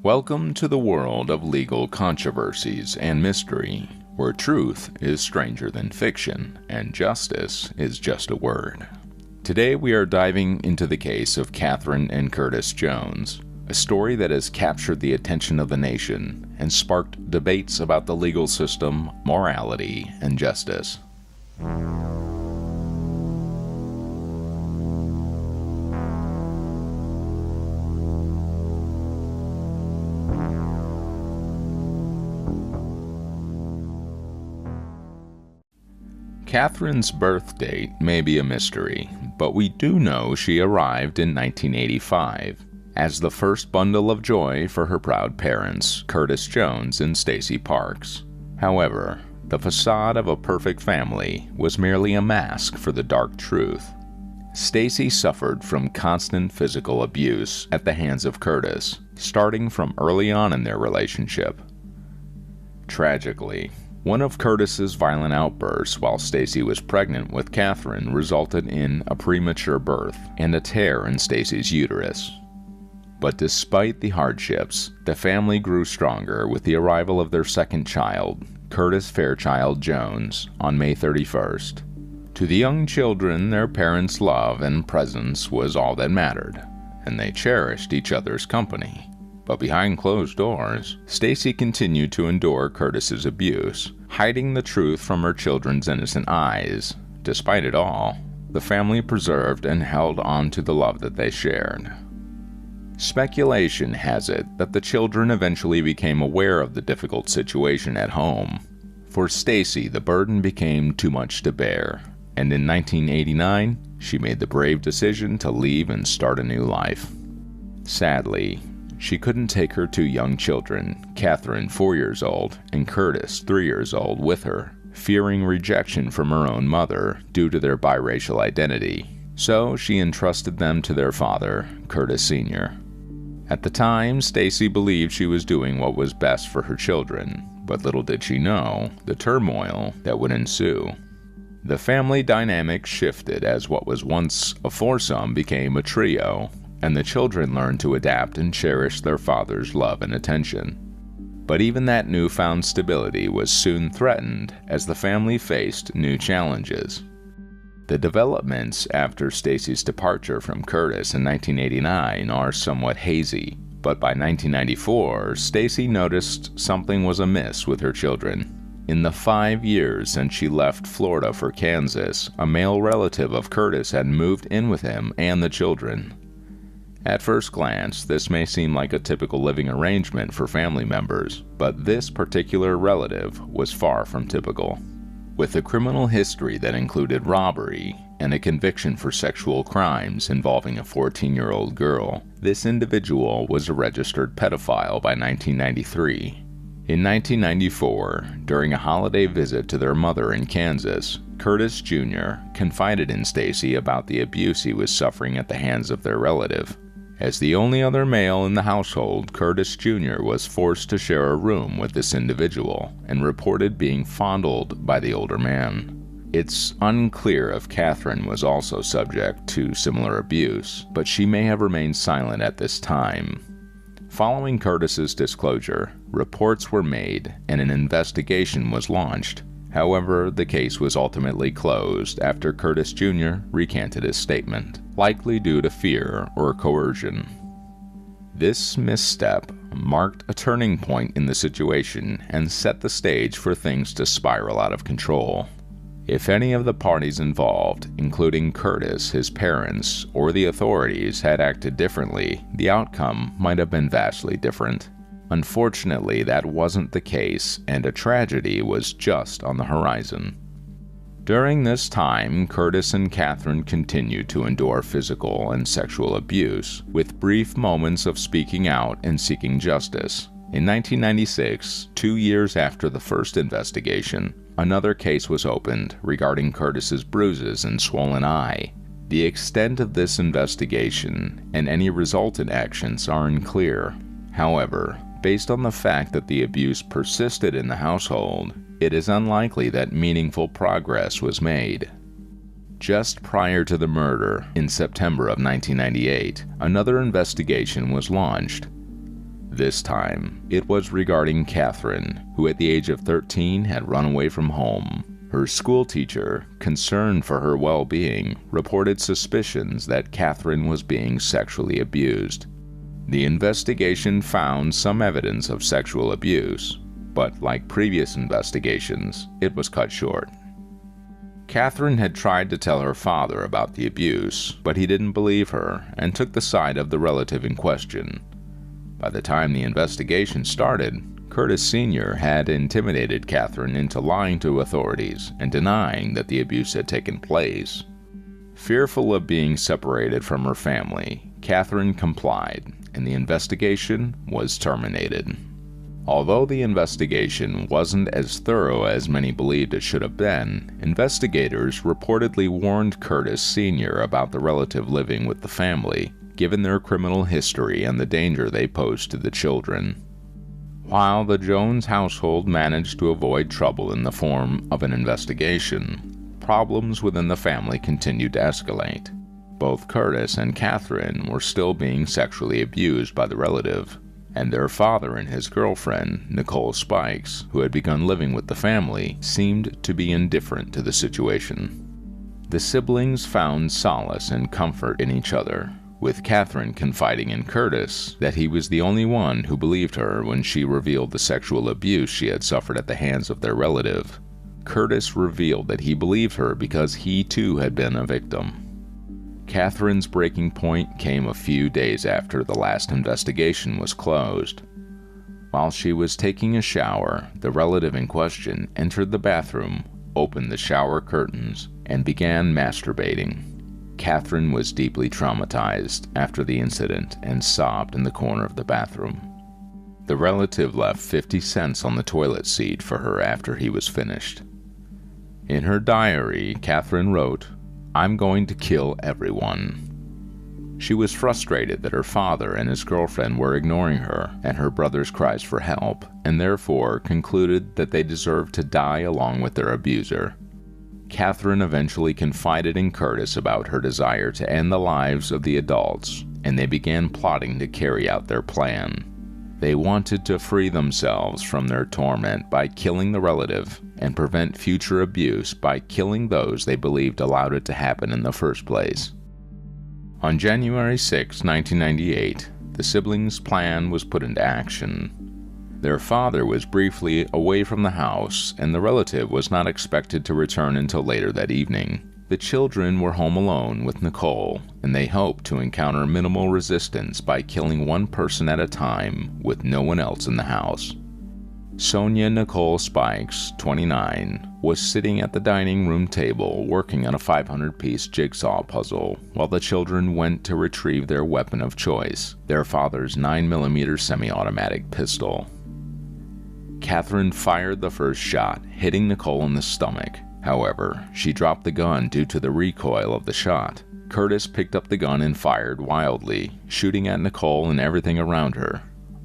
Welcome to the world of legal controversies and mystery, where truth is stranger than fiction and justice is just a word. Today we are diving into the case of Catherine and Curtis Jones, a story that has captured the attention of the nation and sparked debates about the legal system, morality, and justice. Catherine's birth date may be a mystery, but we do know she arrived in 1985 as the first bundle of joy for her proud parents, Curtis Jones and Stacey Parks. However, the facade of a perfect family was merely a mask for the dark truth. Stacey suffered from constant physical abuse at the hands of Curtis, starting from early on in their relationship. Tragically, one of Curtis's violent outbursts while Stacey was pregnant with Catherine resulted in a premature birth and a tear in Stacey's uterus. But despite the hardships, the family grew stronger with the arrival of their second child, Curtis Fairchild Jones, on May 31st. To the young children, their parents' love and presence was all that mattered, and they cherished each other's company. But behind closed doors, Stacey continued to endure Curtis's abuse, hiding the truth from her children's innocent eyes. Despite it all, the family preserved and held on to the love that they shared. Speculation has it that the children eventually became aware of the difficult situation at home. For Stacey, the burden became too much to bear, and in 1989, she made the brave decision to leave and start a new life. Sadly, she couldn't take her two young children, Catherine, 4 years old, and Curtis, 3 years old, with her, fearing rejection from her own mother due to their biracial identity. So she entrusted them to their father, Curtis Sr. At the time, Stacey believed she was doing what was best for her children, but little did she know the turmoil that would ensue. The family dynamic shifted as what was once a foursome became a trio, and the children learned to adapt and cherish their father's love and attention. But even that newfound stability was soon threatened as the family faced new challenges. The developments after Stacey's departure from Curtis in 1989 are somewhat hazy, but by 1994, Stacey noticed something was amiss with her children. In the 5 years since she left Florida for Kansas, a male relative of Curtis had moved in with him and the children. At first glance, this may seem like a typical living arrangement for family members, but this particular relative was far from typical. With a criminal history that included robbery and a conviction for sexual crimes involving a 14-year-old girl, this individual was a registered pedophile by 1993. In 1994, during a holiday visit to their mother in Kansas, Curtis Jr. confided in Stacey about the abuse he was suffering at the hands of their relative. As the only other male in the household, Curtis Jr. was forced to share a room with this individual and reported being fondled by the older man. It's unclear if Catherine was also subject to similar abuse, but she may have remained silent at this time. Following Curtis's disclosure, reports were made and an investigation was launched. However, the case was ultimately closed after Curtis Jr. recanted his statement, likely due to fear or coercion. This misstep marked a turning point in the situation and set the stage for things to spiral out of control. If any of the parties involved, including Curtis, his parents, or the authorities, had acted differently, the outcome might have been vastly different. Unfortunately, that wasn't the case, and a tragedy was just on the horizon. During this time, Curtis and Catherine continued to endure physical and sexual abuse, with brief moments of speaking out and seeking justice. In 1996, 2 years after the first investigation, another case was opened regarding Curtis's bruises and swollen eye. The extent of this investigation and any resultant actions are unclear. However, based on the fact that the abuse persisted in the household, it is unlikely that meaningful progress was made. Just prior to the murder, in September of 1998, another investigation was launched. This time, it was regarding Catherine, who at the age of 13 had run away from home. Her school teacher, concerned for her well-being, reported suspicions that Catherine was being sexually abused. The investigation found some evidence of sexual abuse, but like previous investigations, it was cut short. Catherine had tried to tell her father about the abuse, but he didn't believe her and took the side of the relative in question. By the time the investigation started, Curtis Sr. had intimidated Catherine into lying to authorities and denying that the abuse had taken place. Fearful of being separated from her family, Catherine complied, and the investigation was terminated. Although the investigation wasn't as thorough as many believed it should have been, investigators reportedly warned Curtis Sr. about the relative living with the family, given their criminal history and the danger they posed to the children. While the Jones household managed to avoid trouble in the form of an investigation, problems within the family continued to escalate. Both Curtis and Catherine were still being sexually abused by the relative, and their father and his girlfriend, Nicole Spikes, who had begun living with the family, seemed to be indifferent to the situation. The siblings found solace and comfort in each other, with Catherine confiding in Curtis that he was the only one who believed her when she revealed the sexual abuse she had suffered at the hands of their relative. Curtis revealed that he believed her because he too had been a victim. Catherine's breaking point came a few days after the last investigation was closed. While she was taking a shower, the relative in question entered the bathroom, opened the shower curtains, and began masturbating. Catherine was deeply traumatized after the incident and sobbed in the corner of the bathroom. The relative left 50 cents on the toilet seat for her after he was finished. In her diary, Catherine wrote, "I'm going to kill everyone." She was frustrated that her father and his girlfriend were ignoring her and her brother's cries for help, and therefore concluded that they deserved to die along with their abuser. Catherine eventually confided in Curtis about her desire to end the lives of the adults, and they began plotting to carry out their plan. They wanted to free themselves from their torment by killing the relative and prevent future abuse by killing those they believed allowed it to happen in the first place. On January 6, 1998, the siblings' plan was put into action. Their father was briefly away from the house, and the relative was not expected to return until later that evening. The children were home alone with Nicole, and they hoped to encounter minimal resistance by killing one person at a time with no one else in the house. Sonia Nicole Spikes, 29, was sitting at the dining room table working on a 500-piece jigsaw puzzle while the children went to retrieve their weapon of choice, their father's 9mm semi-automatic pistol. Catherine fired the first shot, hitting Nicole in the stomach. However, she dropped the gun due to the recoil of the shot. Curtis picked up the gun and fired wildly, shooting at Nicole and everything around her.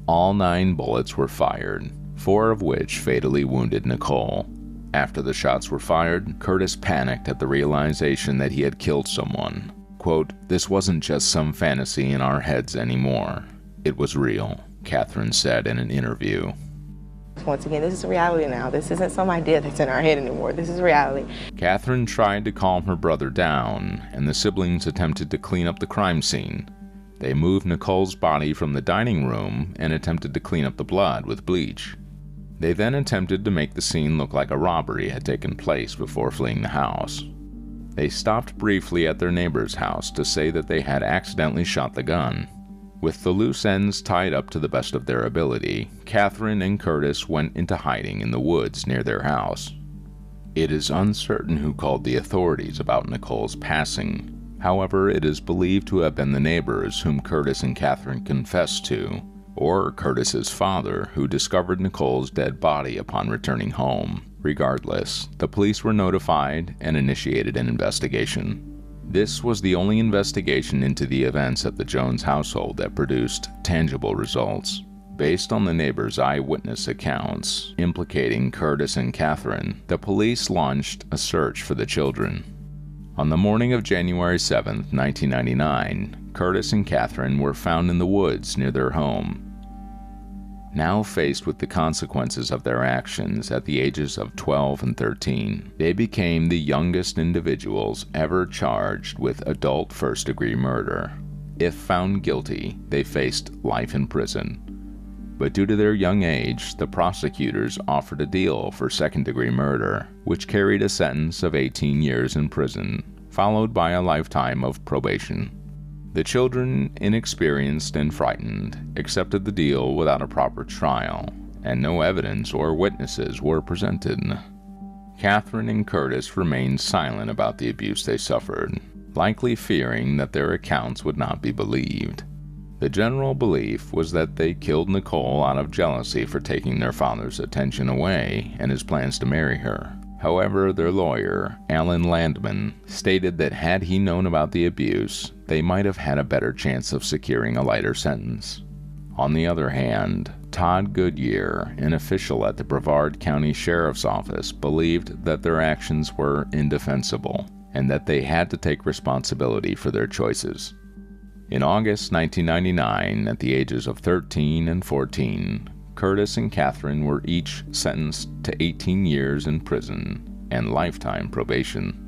All 9 bullets were fired, 4 of which fatally wounded Nicole. After the shots were fired, Curtis panicked at the realization that he had killed someone. Quote, "This wasn't just some fantasy in our heads anymore. It was real," Catherine said in an interview. Once again, this is reality now. This isn't some idea that's in our head anymore. This is reality. Catherine tried to calm her brother down, and the siblings attempted to clean up the crime scene. They moved Nicole's body from the dining room and attempted to clean up the blood with bleach. They then attempted to make the scene look like a robbery had taken place before fleeing the house. They stopped briefly at their neighbor's house to say that they had accidentally shot the gun. With the loose ends tied up to the best of their ability, Catherine and Curtis went into hiding in the woods near their house. It is uncertain who called the authorities about Nicole's passing. However, it is believed to have been the neighbors whom Curtis and Catherine confessed to, or Curtis's father, who discovered Nicole's dead body upon returning home. Regardless, the police were notified and initiated an investigation. This was the only investigation into the events at the Jones household that produced tangible results. Based on the neighbors' eyewitness accounts implicating Curtis and Catherine, the police launched a search for the children. On the morning of January 7, 1999, Curtis and Catherine were found in the woods near their home. Now faced with the consequences of their actions at the ages of 12 and 13, they became the youngest individuals ever charged with adult first-degree murder. If found guilty, they faced life in prison. But due to their young age, the prosecutors offered a deal for second-degree murder, which carried a sentence of 18 years in prison, followed by a lifetime of probation. The children, inexperienced and frightened, accepted the deal without a proper trial, and no evidence or witnesses were presented. Catherine and Curtis remained silent about the abuse they suffered, likely fearing that their accounts would not be believed. The general belief was that they killed Nicole out of jealousy for taking their father's attention away and his plans to marry her. However, their lawyer, Alan Landman, stated that had he known about the abuse, they might have had a better chance of securing a lighter sentence. On the other hand, Todd Goodyear, an official at the Brevard County Sheriff's Office, believed that their actions were indefensible and that they had to take responsibility for their choices. In August 1999, at the ages of 13 and 14, Curtis and Catherine were each sentenced to 18 years in prison and lifetime probation.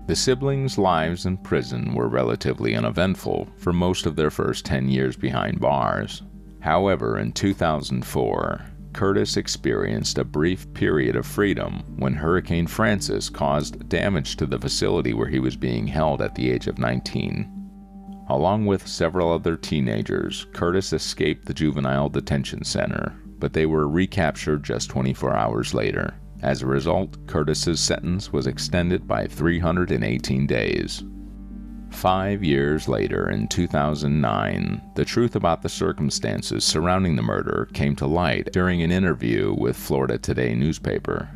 The siblings' lives in prison were relatively uneventful for most of their first 10 years behind bars. However, in 2004, Curtis experienced a brief period of freedom when Hurricane Francis caused damage to the facility where he was being held at the age of 19. Along with several other teenagers, Curtis escaped the juvenile detention center, but they were recaptured just 24 hours later. As a result, Curtis's sentence was extended by 318 days. 5 years later, in 2009, the truth about the circumstances surrounding the murder came to light during an interview with Florida Today newspaper.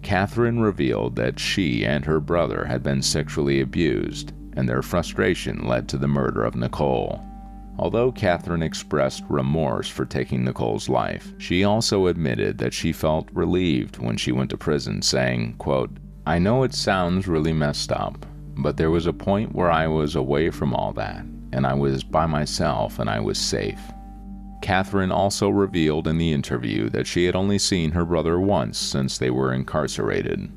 Catherine revealed that she and her brother had been sexually abused, and their frustration led to the murder of Nicole. Although Catherine expressed remorse for taking Nicole's life, she also admitted that she felt relieved when she went to prison, saying, quote, "I know it sounds really messed up, but there was a point where I was away from all that, and I was by myself and I was safe." Catherine also revealed in the interview that she had only seen her brother once since they were incarcerated.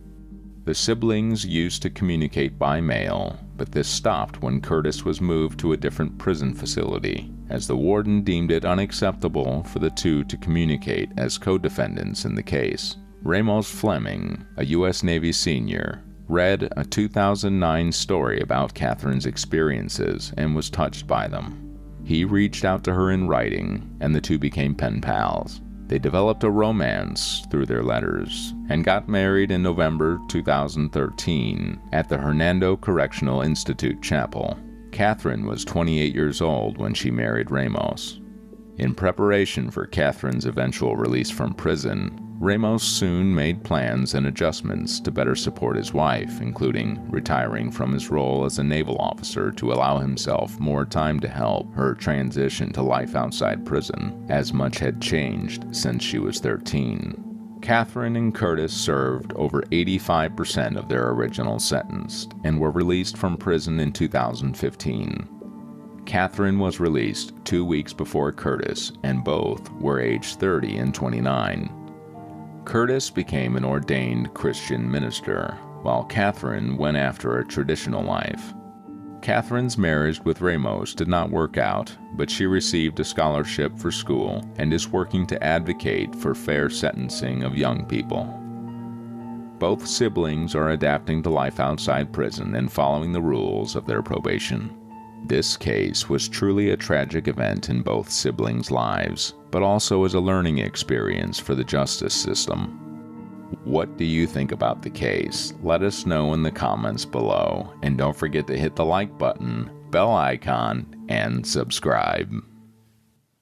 The siblings used to communicate by mail, but this stopped when Curtis was moved to a different prison facility, as the warden deemed it unacceptable for the two to communicate as co-defendants in the case. Ramos Fleming, a U.S. Navy senior, read a 2009 story about Catherine's experiences and was touched by them. He reached out to her in writing, and the two became pen pals. They developed a romance through their letters and got married in November 2013 at the Hernando Correctional Institute Chapel. Catherine was 28 years old when she married Ramos. In preparation for Catherine's eventual release from prison, Ramos soon made plans and adjustments to better support his wife, including retiring from his role as a naval officer to allow himself more time to help her transition to life outside prison, as much had changed since she was 13. Catherine and Curtis served over 85% of their original sentence and were released from prison in 2015. Catherine was released 2 weeks before Curtis, and both were aged 30 and 29. Curtis became an ordained Christian minister, while Catherine went after a traditional life. Catherine's marriage with Ramos did not work out, but she received a scholarship for school and is working to advocate for fair sentencing of young people. Both siblings are adapting to life outside prison and following the rules of their probation. This case was truly a tragic event in both siblings' lives, but also as a learning experience for the justice system. What do you think about the case? Let us know in the comments below, and don't forget to hit the like button, bell icon, and subscribe.